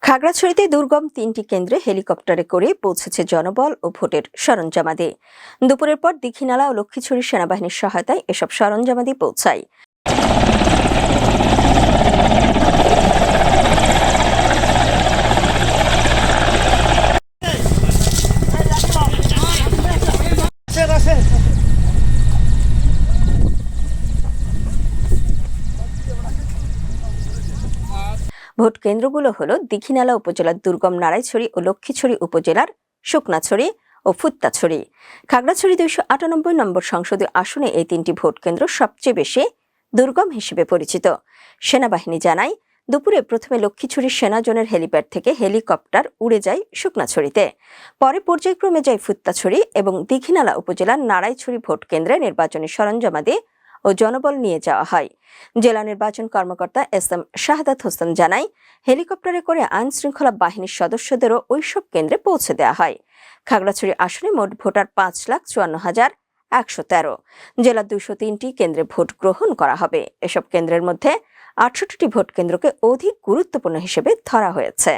খাগড়াছড়িতে দুর্গম ৩টি কেন্দ্রে হেলিকপ্টারে করে পৌঁছেছে জনবল ও ভোটের সরঞ্জামাদি। দুপুরের পর দীঘিনালা ও লক্ষ্মীছড়ি সেনাবাহিনীর সহায়তায় এসব সরঞ্জামাদি পৌঁছায়। ভোট কেন্দ্রগুলো হলো দীঘিনালা উপজেলার দুর্গম নারায়ণছড়ি ও লক্ষ্মীছড়ি উপজেলার শুকনাছড়ি ও ফুত্তাছড়ি। খাগড়াছড়ি 298 নম্বর সংসদীয় আসনে এই 3টি ভোট কেন্দ্র সবচেয়ে বেশি দুর্গম হিসেবে পরিচিত। সেনাবাহিনী জানায়, দুপুরে প্রথমে লক্ষ্মীছড়ি সেনা জোনের হেলিপ্যাড থেকে হেলিকপ্টার উড়ে যায় শুকনাছড়িতে, পরে পর্যায়ক্রমে যায় ফুত্তাছড়ি এবং দীঘিনালা উপজেলার নারায়ণছড়ি ভোট কেন্দ্রে নির্বাচনী সরঞ্জামাদি ও জনবল নিয়ে যাওয়া হয়। জেলা নির্বাচন কর্মকর্তা এস.এম. শাহাদাত হোসেন জানায়, হেলিকপ্টারে করে আইন শৃঙ্খলা বাহিনীর সদস্যদেরও ওইসব কেন্দ্রে পৌঁছে দেওয়া হয়। খাগড়াছড়ি আসনে মোট ভোটার 5,54,113। জেলার 203টি কেন্দ্রে ভোট গ্রহণ করা হবে। এসব কেন্দ্রের মধ্যে 68টি ভোট কেন্দ্রকে অধিক গুরুত্বপূর্ণ হিসেবে ধরা হয়েছে।